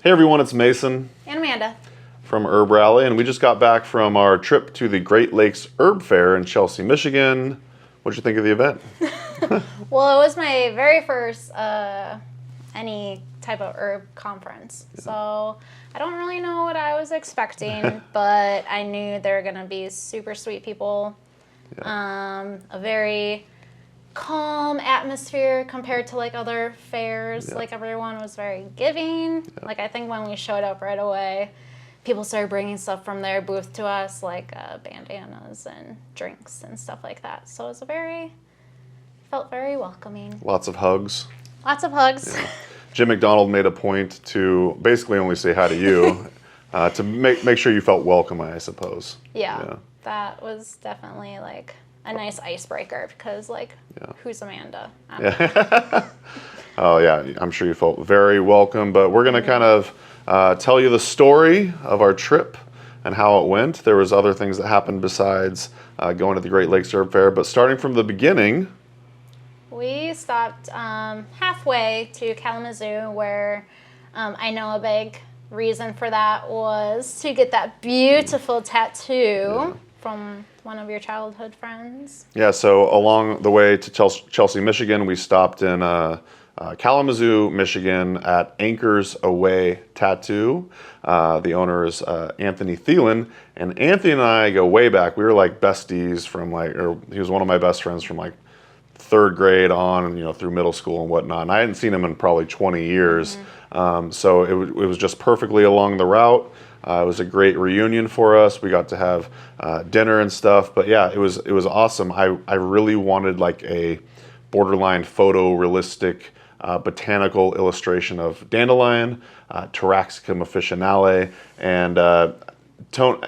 Hey everyone, it's Mason And Amanda. from HerbRally, and we just got back from our trip to the Great Lakes Herb Faire in Chelsea, Michigan. What'd you think of the event? Well, it was my very first any type of herb conference. Yeah. So I don't really know what I was expecting, but I knew they were going to be super sweet people. Yeah. A very calm atmosphere compared to like other fairs. Yeah. Like everyone was very giving. Yeah. Like I think when we showed up right away, people started bringing stuff from their booth to us, like bandanas and drinks and stuff like that. So it was felt very welcoming. Lots of hugs. Lots of hugs. Yeah. Jim McDonald made a point to basically only say hi to you, to make sure you felt welcome, I suppose. Yeah, that was definitely like a nice icebreaker because, like, who's Amanda? I don't know. Oh, yeah, I'm sure you felt very welcome, but we're going to kind of tell you the story of our trip and how it went. There was other things that happened besides going to the Great Lakes Herb Faire, but starting from the beginning. We stopped halfway to Kalamazoo, where I know a big reason for that was to get that beautiful tattoo from one of your childhood friends. Yeah, so along the way to Chelsea, Michigan, we stopped in Kalamazoo, Michigan at Anchors Away Tattoo. The owner is Anthony Thielen, and Anthony and I go way back. We were like besties from he was one of my best friends from like third grade on, and through middle school and whatnot. And I hadn't seen him in probably 20 years. Mm-hmm. So it was just perfectly along the route. It was a great reunion for us. We got to have dinner and stuff. But yeah, it was awesome. I really wanted like a borderline photorealistic botanical illustration of dandelion, Taraxacum officinale, and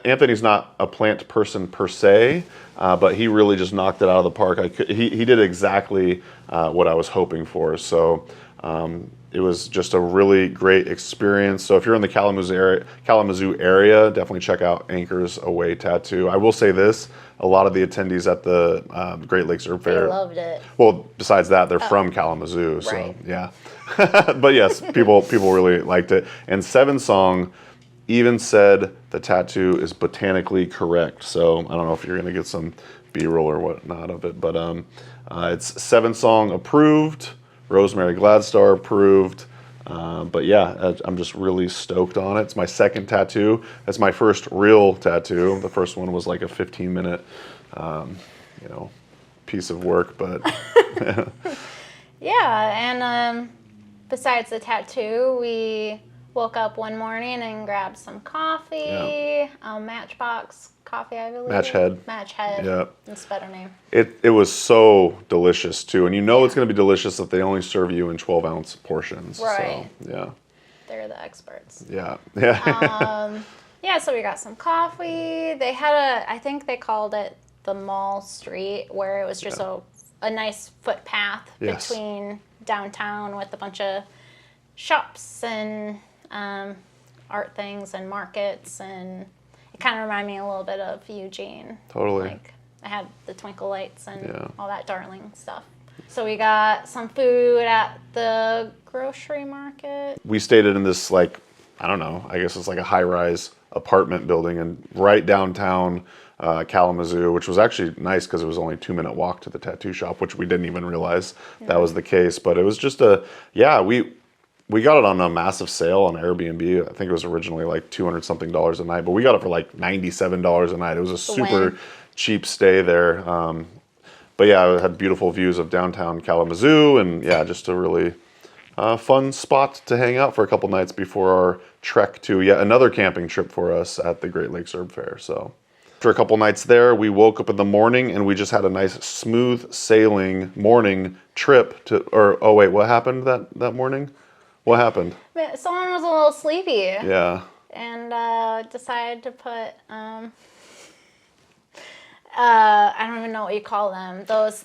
Anthony's not a plant person per se, but he really just knocked it out of the park. He did exactly what I was hoping for. So it was just a really great experience. So if you're in the Kalamazoo area, definitely check out Anchors Away Tattoo. I will say this: a lot of the attendees at the Great Lakes Herb Faire, they loved it. Well, besides that, they're from Kalamazoo, so right. Yeah. But yes, people really liked it. And Seven Song even said the tattoo is botanically correct. So I don't know if you're going to get some B-roll or whatnot of it, but it's Seven Song approved, Rosemary Gladstar approved. But yeah, I'm just really stoked on it. It's my second tattoo. That's my first real tattoo. The first one was like a 15-minute, piece of work, but yeah. And besides the tattoo, we woke up one morning and grabbed some coffee, Matchbox coffee, I believe. Match Head. Yeah. That's a better name. It was so delicious too, and it's going to be delicious if they only serve you in 12-ounce portions. Right. So, yeah. They're the experts. Yeah. So we got some coffee. They had I think they called it the Mall Street, where it was just a nice footpath between downtown with a bunch of shops and art things and markets, and it kind of reminded me a little bit of Eugene. Totally. Like I had the twinkle lights and all that darling stuff. So we got some food at the grocery market. We stayed in this I guess it's like a high-rise apartment building and right downtown Kalamazoo, which was actually nice because it was only a 2-minute walk to the tattoo shop, which we didn't even realize that was the case. But it was just we got it on a massive sale on Airbnb. I think it was originally like $200-something a night, but we got it for like $97 a night. It was a super cheap stay there. But yeah, it had beautiful views of downtown Kalamazoo, and just a really fun spot to hang out for a couple nights before our trek to yet another camping trip for us at the Great Lakes Herb Faire. So after a couple nights there, we woke up in the morning and we just had a nice smooth sailing morning trip what happened that morning? What happened? Someone was a little sleepy. Yeah. And decided to put I don't even know what you call them. Those.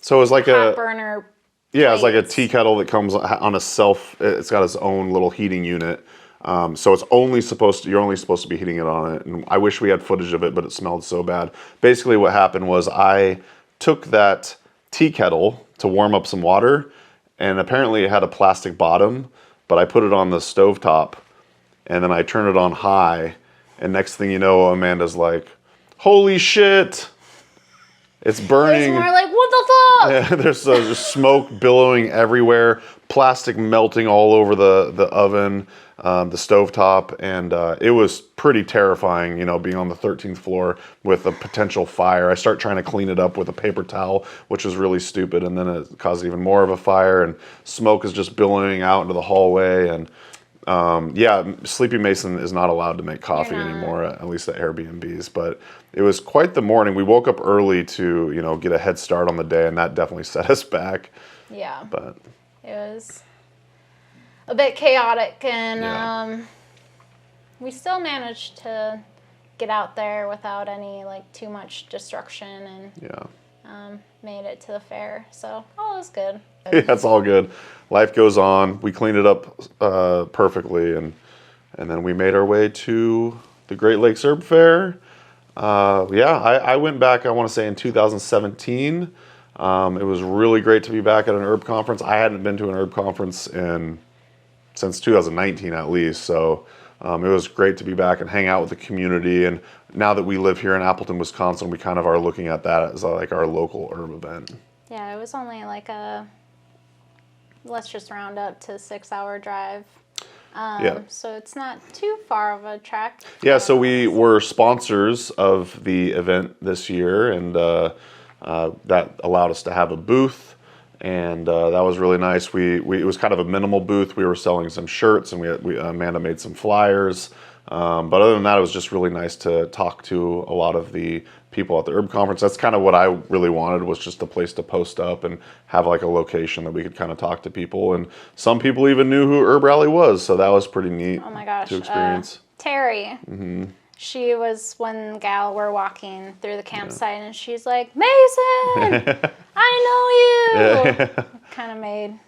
So it was like hot burner. Yeah, it's like a tea kettle that comes on it's got its own little heating unit. So you're only supposed to be heating it on it. And I wish we had footage of it, but it smelled so bad. Basically what happened was I took that tea kettle to warm up some water, and apparently it had a plastic bottom, but I put it on the stovetop and then I turn it on high, and next thing you know, Amanda's like, "Holy shit! It's burning!" We're like, "What the fuck?" Yeah, there's smoke billowing everywhere, plastic melting all over the oven, the stovetop, and it was pretty terrifying, being on the 13th floor with a potential fire. I start trying to clean it up with a paper towel, which was really stupid, and then it caused even more of a fire, and smoke is just billowing out into the hallway, and Sleepy Mason is not allowed to make coffee anymore, at least at Airbnbs, but it was quite the morning. We woke up early to, get a head start on the day, and that definitely set us back. Yeah. But it was a bit chaotic, and we still managed to get out there without any, too much destruction, and made it to the fair. So all was good. Yeah, it's all good. Life goes on. We cleaned it up perfectly, and then we made our way to the Great Lakes Herb Faire. I went back, I want to say, in 2017. It was really great to be back at an herb conference. I hadn't been to an herb conference since 2019 at least, so it was great to be back and hang out with the community. And now that we live here in Appleton, Wisconsin, we kind of are looking at that as our local herb event. Yeah, it was only let's just round up to 6-hour drive. So it's not too far of a trek. Yeah, so we were sponsors of the event this year, and that allowed us to have a booth, and that was really nice. It was kind of a minimal booth. We were selling some shirts, and Amanda made some flyers. But other than that, it was just really nice to talk to a lot of the people at the herb conference. That's kind of what I really wanted, was just a place to post up and have a location that we could kind of talk to people. And some people even knew who HerbRally was, so that was pretty neat. Oh my gosh, to experience. Terry. Mm-hmm. She was one gal, we're walking through the campsite, and she's like, "Mason, I know you." Kind of made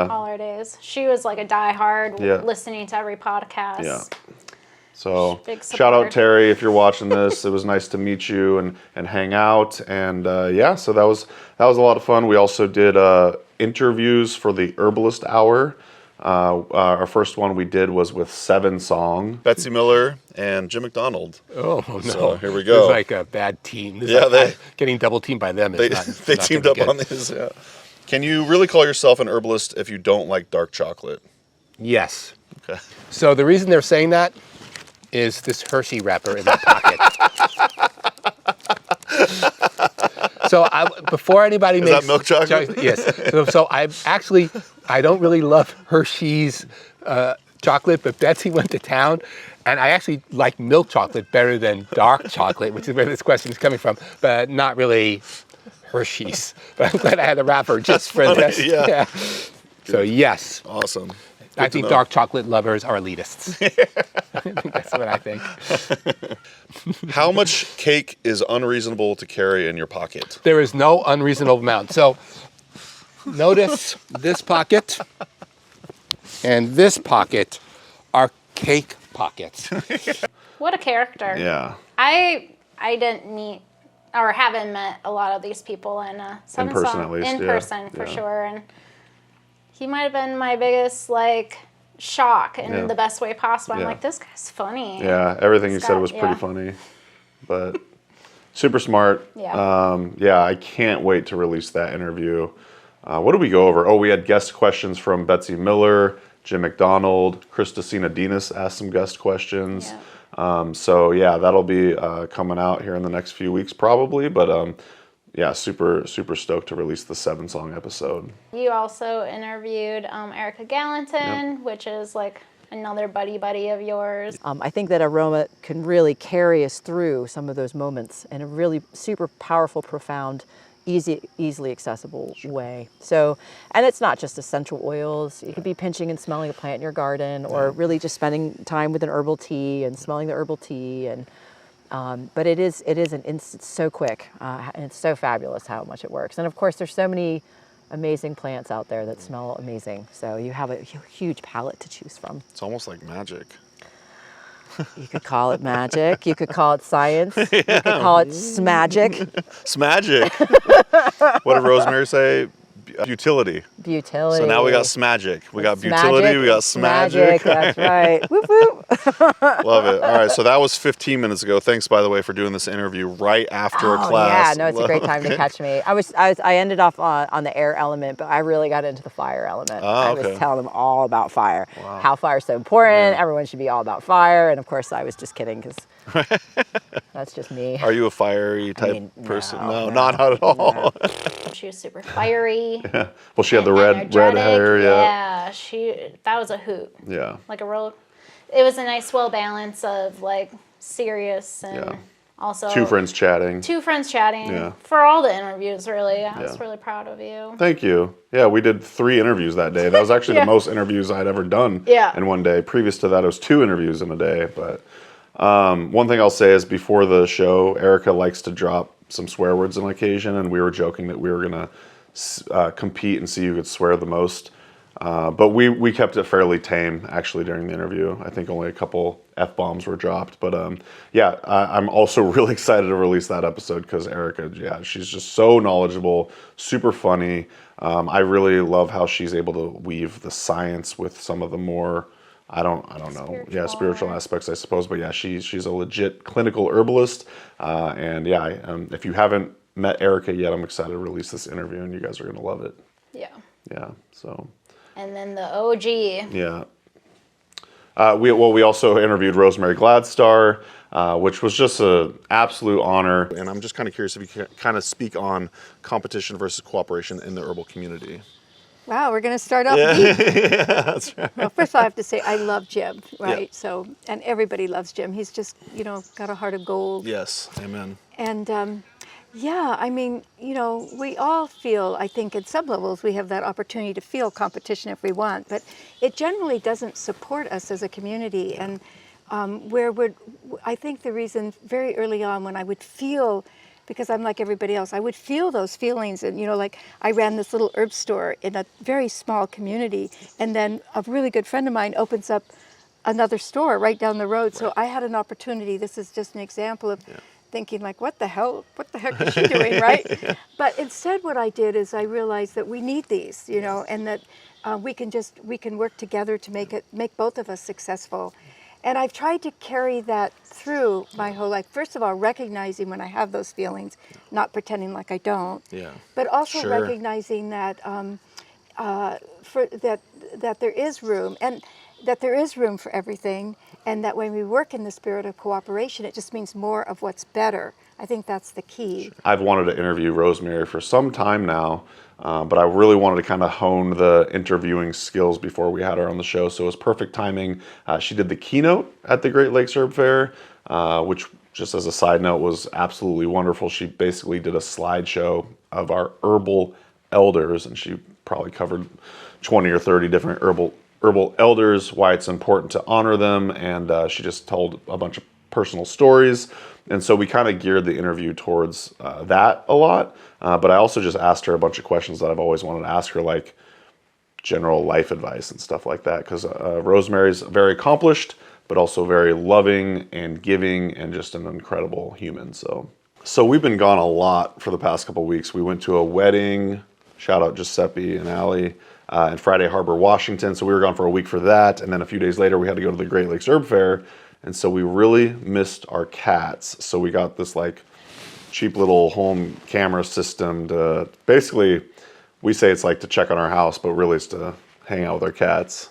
all our days. She was like a diehard, listening to every podcast. Yeah. So shout out Terry if you're watching this. It was nice to meet you and hang out, and so that was a lot of fun. We also did interviews for the Herbalist Hour. Our first one we did was with 7 Song, Betsy Miller, and Jim McDonald. Oh no! So here we go. It's like a bad team. They're getting double teamed by them. They teamed up on this. Yeah. Can you really call yourself an herbalist if you don't like dark chocolate? Yes. Okay. So the reason they're saying that is this Hershey wrapper in my pocket. So before anybody makes... Is that milk chocolate? Yes. So I don't really love Hershey's chocolate, but Betsy went to town, and I actually like milk chocolate better than dark chocolate, which is where this question is coming from, but not really Hershey's. But I'm glad I had a wrapper just for this. Yeah. So yes. Awesome. I think dark chocolate lovers are elitists. I think that's what I think. How much cake is unreasonable to carry in your pocket? There is no unreasonable amount. So notice this pocket and this pocket are cake pockets. What a character. Yeah. I didn't meet or haven't met a lot of these people in person at least. In person for sure. And he might have been my biggest shock in the best way possible. I'm like, this guy's funny. Yeah, everything he said was pretty funny, but super smart. Yeah. I can't wait to release that interview. What did we go over? Oh, we had guest questions from Betsy Miller, Jim McDonald, Christosina Dinas asked some guest questions. Yeah. That'll be coming out here in the next few weeks probably, but super, super stoked to release the 7 Song episode. You also interviewed Erica Gallatin, which is another buddy of yours. I think that aroma can really carry us through some of those moments in a really super powerful, profound, easily accessible way. So, and it's not just essential oils. You could be pinching and smelling a plant in your garden, or really just spending time with an herbal tea and smelling the herbal tea. And but it is an instant, so quick, and it's so fabulous how much it works. And of course, there's so many amazing plants out there that smell amazing. So you have a huge palette to choose from. It's almost like magic. You could call it magic. You could call it science. You could call it smagic. Smagic. What did Rosemary say? Butility. Butility. So now we got Smagic. We got It's Butility, magic, we got it's magic. Smagic. That's right. Whoop, whoop. Love it. All right, so that was 15 minutes ago. Thanks, by the way, for doing this interview right after a class. Yeah, no, it's a great time to catch me. I ended off on the air element, but I really got into the fire element. I was telling them all about fire, how fire is so important. Everyone should be all about fire, and of course, I was just kidding because that's just me. Are you a fiery type person? No, not at all. No. She was super fiery. Yeah. Well, she had the red hair. Yeah, that was a hoot. Yeah. Like it was a nice balance of like serious and also Two friends chatting. Yeah. For all the interviews, really. I was really proud of you. Thank you. Yeah, we did 3 interviews that day. That was actually the most interviews I'd ever done in one day. Previous to that, it was 2 interviews in a day. But one thing I'll say is before the show, Erica likes to drop some swear words on occasion, and we were joking that we were going to compete and see who could swear the most. But we kept it fairly tame, actually, during the interview. I think only a couple F-bombs were dropped. But I'm also really excited to release that episode because Erica, she's just so knowledgeable, super funny. I really love how she's able to weave the science with some of the more, I don't know. Spiritual aspects, I suppose. But she's a legit clinical herbalist. If you haven't met Erica yet, I'm excited to release this interview, and you guys are going to love it. Yeah. Yeah, so. And then the OG. Yeah. We also interviewed Rosemary Gladstar, which was just an absolute honor. And I'm just kind of curious if you can kind of speak on competition versus cooperation in the herbal community. Wow, we're going to start off deep. Yeah, that's right. Well, first of all, I have to say I love Jim, right? Yeah. So, and everybody loves Jim. He's just, got a heart of gold. Yes, amen. And I mean, we all feel, I think at some levels, we have that opportunity to feel competition if we want, but it generally doesn't support us as a community. And I think the reason very early on when I would feel, because I'm like everybody else, I would feel those feelings. And, like I ran this little herb store in a very small community, and then a really good friend of mine opens up another store right down the road. So I had an opportunity, this is just an example of thinking like, what the heck is she doing, right? But instead what I did is I realized that we need these, and that we can work together to make both of us successful. And I've tried to carry that through my whole life. First of all, recognizing when I have those feelings, not pretending like I don't, but also recognizing that that there is room, and that there is room for everything, and that when we work in the spirit of cooperation, it just means more of what's better. I think that's the key. I've wanted to interview Rosemary for some time now, but I really wanted to kind of hone the interviewing skills before we had her on the show, so it was perfect timing. She did the keynote at the Great Lakes Herb Faire, which, just as a side note, was absolutely wonderful. She basically did a slideshow of our herbal elders, and she probably covered 20 or 30 different herbal elders, why it's important to honor them, and she just told a bunch of personal stories. And so we kind of geared the interview towards that a lot, but I also just asked her a bunch of questions that I've always wanted to ask her, like general life advice and stuff like that, because Rosemary's very accomplished, but also very loving and giving and just an incredible human. So we've been gone a lot for the past couple of weeks. We went to a wedding, shout out Giuseppe and Allie, in Friday Harbor, Washington. So we were gone for a week for that. And then a few days later, we had to go to the Great Lakes Herb Faire. And so we really missed our cats. So we got this like cheap little home camera system to basically, we say it's like to check on our house, but really it's to hang out with our cats.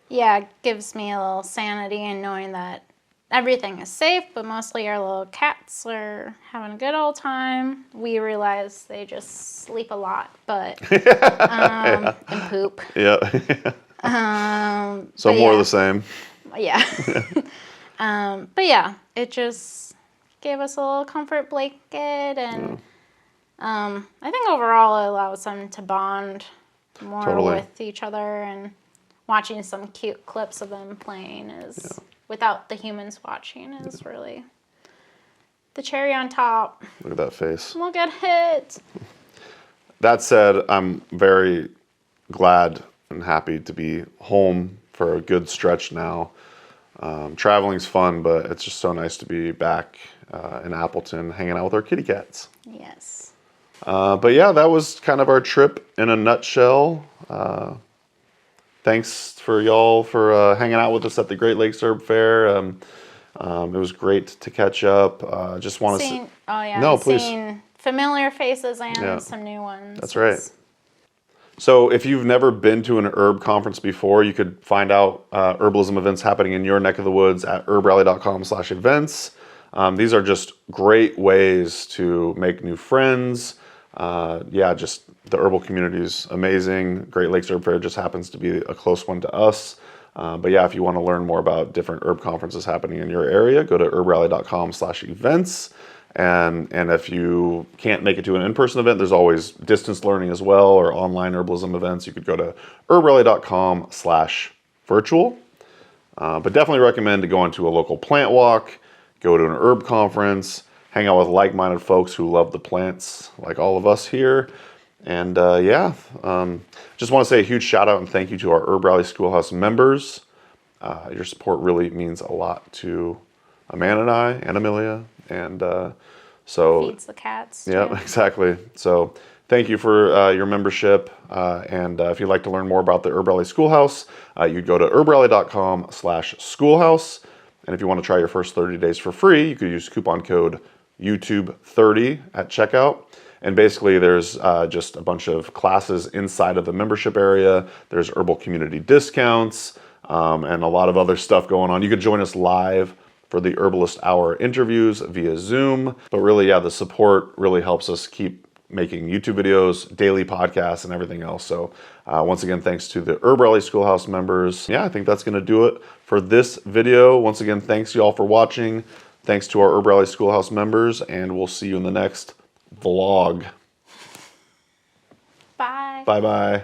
Yeah, it gives me a little sanity in knowing that everything is safe, but mostly our little cats are having a good old time. We realize they just sleep a lot, but and poop. Yeah. So more of the same. Yeah. But yeah, it just gave us a little comfort blanket, and I think overall it allows them to bond more with each other, and watching some cute clips of them playing is, without the humans watching, is really the cherry on top. Look at that face. Look at it. That said, I'm very glad and happy to be home for a good stretch now. Traveling's fun, but it's just so nice to be back in Appleton hanging out with our kitty cats. Yes. But yeah, that was kind of our trip in a nutshell. Thanks for y'all for hanging out with us at the Great Lakes Herb Faire. It was great to catch up. Just want to say, no, please. Seeing familiar faces and Yeah. some new ones. That's right. So if you've never been to an herb conference before, you could find out herbalism events happening in your neck of the woods at herbrally.com/events. These are just great ways to make new friends. Yeah, just the herbal community is amazing. Great Lakes Herb Faire just happens to be a close one to us. But yeah, if you want to learn more about different herb conferences happening in your area, go to herbrally.com/events. And if you can't make it to an in-person event, there's always distance learning as well, or online herbalism events. You could go to herbrally.com/virtual. But definitely recommend to go into a local plant walk, go to an herb conference, hang out with like-minded folks who love the plants, like all of us here. And just want to say a huge shout out and thank you to our HerbRally Schoolhouse members. Your support really means a lot to Amanda and I and Amelia. And so Feeds the cats. yeah, too. exactly. So thank you for your membership. And if you'd like to learn more about the HerbRally Schoolhouse, you'd go to herbrally.com/schoolhouse. And if you want to try your first 30 days for free, you could use coupon code YouTube30 at checkout. And basically there's just a bunch of classes inside of the membership area. There's herbal community discounts and a lot of other stuff going on. You could join us live for the Herbalist Hour interviews via Zoom. But really, yeah, the support really helps us keep making YouTube videos, daily podcasts, and everything else. So once again, thanks to the HerbRally Schoolhouse members. Yeah, I think that's going to do it for this video. Once again, thanks y'all for watching. Thanks to our HerbRally Schoolhouse members, and we'll see you in the next vlog. Bye. Bye-bye.